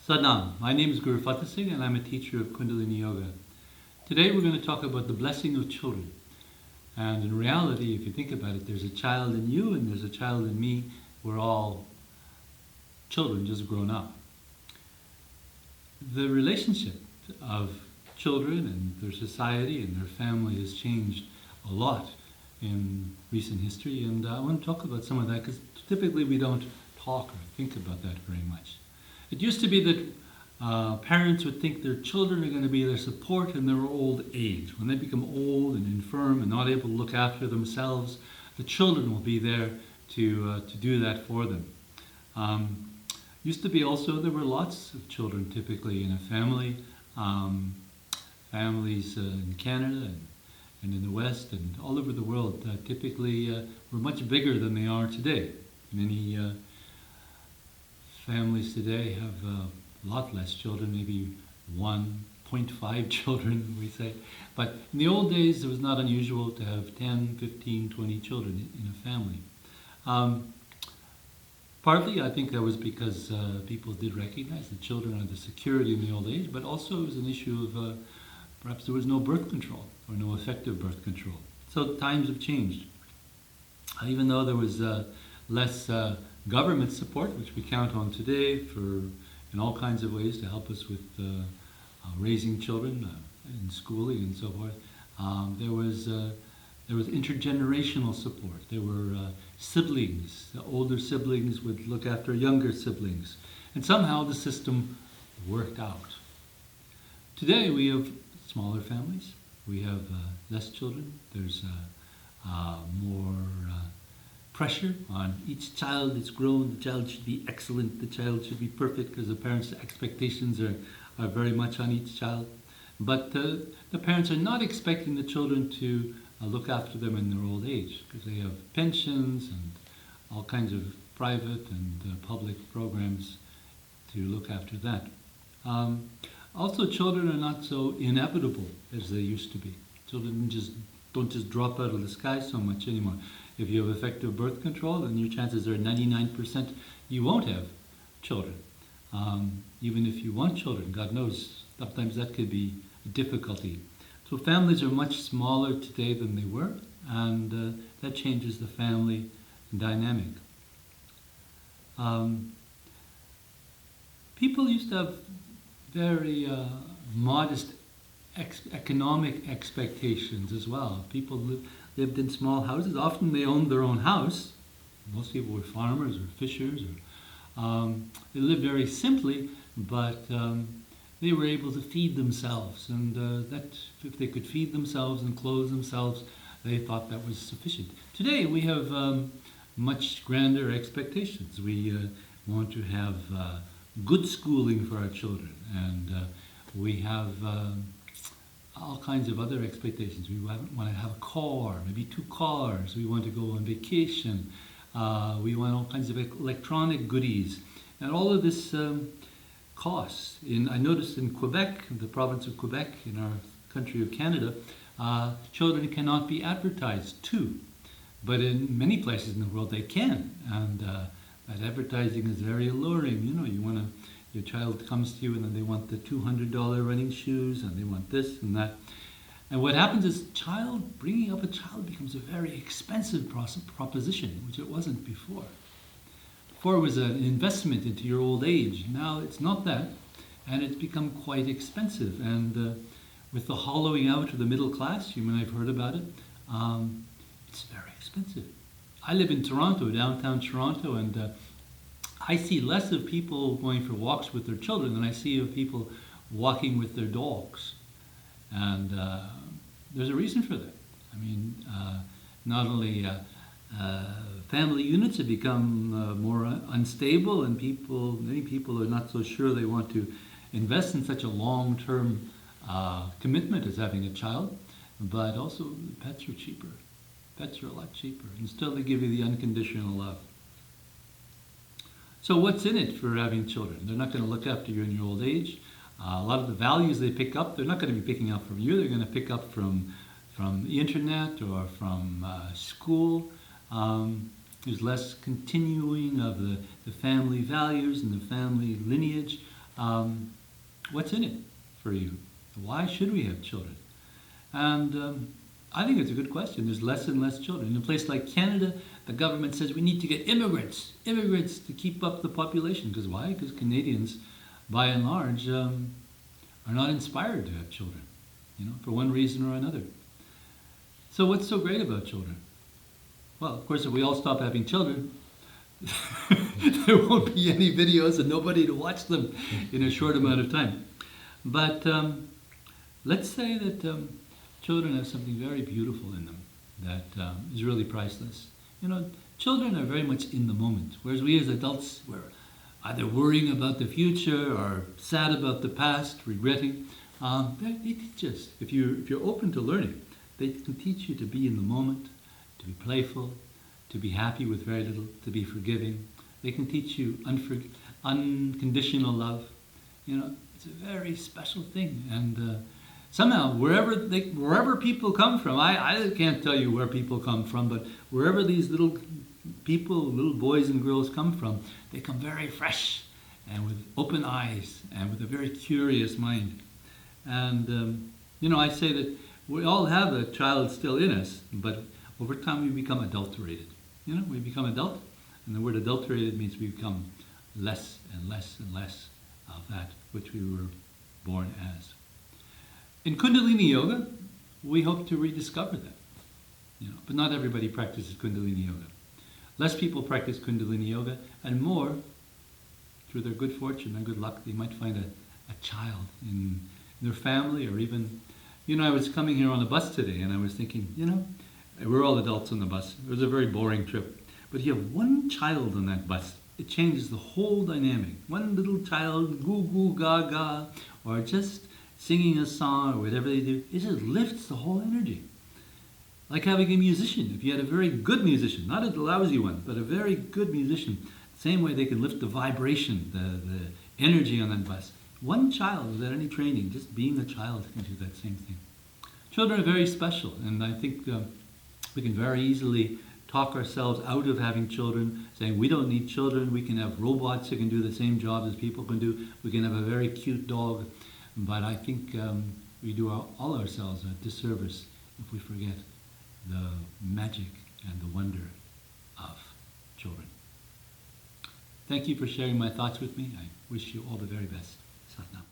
Sadam, my name is Guru Fatha Singh and I'm a teacher of Kundalini Yoga. Today we're going to talk about the blessing of children. And in reality, if you think about it, there's a child in you and there's a child in me. We're all children just grown up. The relationship of children and their society and their family has changed a lot in recent history, and I want to talk about some of that because typically we don't talk or think about that very much. It used to be that parents would think their children are going to be their support in their old age. When they become old and infirm and not able to look after themselves, the children will be there to do that for them. Used to be also there were lots of children typically in a family. Families in Canada and in the West and all over the world typically were much bigger than they are today. Many families today have a lot less children, maybe 1.5 children, we say. But in the old days, it was not unusual to have 10, 15, 20 children in a family. Partly, I think that was because people did recognize that children are the security in the old age, but also it was an issue of perhaps there was no birth control or no effective birth control. So times have changed. Even though there was less government support, which we count on today in all kinds of ways to help us with raising children and schooling and so forth, there was intergenerational support. There were siblings. The older siblings would look after younger siblings. And somehow the system worked out. Today we have smaller families. We have less children. There's more pressure on each child that's grown. The child should be excellent. The child should be perfect because the parents' expectations are very much on each child. But the parents are not expecting the children to look after them in their old age because they have pensions and all kinds of private and public programs to look after that. Also, children are not so inevitable as they used to be. Children don't just drop out of the sky so much anymore. If you have effective birth control, then your chances are 99% you won't have children. Even if you want children, God knows, sometimes that could be a difficulty. So families are much smaller today than they were, and that changes the family dynamic. People used to have very modest economic expectations as well. People lived in small houses. Often they owned their own house. Most people were farmers or fishers. They lived very simply, but they were able to feed themselves. And that if they could feed themselves and clothe themselves, they thought that was sufficient. Today we have much grander expectations. We want to have good schooling for our children, and we have all kinds of other expectations. We want to have a car, maybe 2 cars. We want to go on vacation. We want all kinds of electronic goodies, and all of this costs. I noticed in Quebec, the province of Quebec, in our country of Canada, children cannot be advertised to, but in many places in the world they can, and that advertising is very alluring. You know, your child comes to you and then they want the $200 running shoes and they want this and that. And what happens is bringing up a child becomes a very expensive proposition, which it wasn't before. Before it was an investment into your old age. Now it's not that, and it's become quite expensive. And with the hollowing out of the middle class, you may have heard about it, it's very expensive. I live in Toronto, downtown Toronto, and I see less of people going for walks with their children than I see of people walking with their dogs. And there's a reason for that. I mean, not only family units have become more unstable, and many people are not so sure they want to invest in such a long-term commitment as having a child, but also pets are cheaper. Pets are a lot cheaper, and still they give you the unconditional love. So what's in it for having children? They're not going to look after you in your old age. A lot of the values they pick up, they're not going to be picking up from you. They're going to pick up from the internet or from school. There's less continuing of the family values and the family lineage. What's in it for you? Why should we have children? And I think it's a good question. There's less and less children. In a place like Canada, the government says we need to get immigrants to keep up the population. Because why? Because Canadians, by and large, are not inspired to have children, for one reason or another. So what's so great about children? Well, of course, if we all stop having children, there won't be any videos and nobody to watch them in a short amount of time. But let's say that children have something very beautiful in them that is really priceless. Children are very much in the moment, whereas we as adults, we're either worrying about the future or sad about the past, regretting. They teach us. If you're open to learning, they can teach you to be in the moment, to be playful, to be happy with very little, to be forgiving. They can teach you unconditional love. It's a very special thing. And somehow, wherever people come from, I can't tell you where people come from, but wherever these little people, little boys and girls come from, they come very fresh and with open eyes and with a very curious mind. And, I say that we all have a child still in us, but over time we become adulterated. We become adult, and the word adulterated means we become less and less and less of that which we were born as. In Kundalini Yoga, we hope to rediscover that. But not everybody practices Kundalini Yoga. Less people practice Kundalini Yoga, and more, through their good fortune and good luck, they might find a child in their family, or even, I was coming here on a bus today, and I was thinking, we're all adults on the bus. It was a very boring trip. But you have one child on that bus, it changes the whole dynamic. One little child, goo goo gaga, or just singing a song, or whatever they do, it just lifts the whole energy. Like having a musician. If you had a very good musician, not a lousy one, but a very good musician, same way they can lift the vibration, the energy on that bus. One child without any training, just being a child, can do that same thing. Children are very special, and I think we can very easily talk ourselves out of having children, saying we don't need children, we can have robots that can do the same job as people can do, we can have a very cute dog, but I think we do all ourselves a disservice if we forget the magic and the wonder of children. Thank you for sharing my thoughts with me. I wish you all the very best. Sat Nam.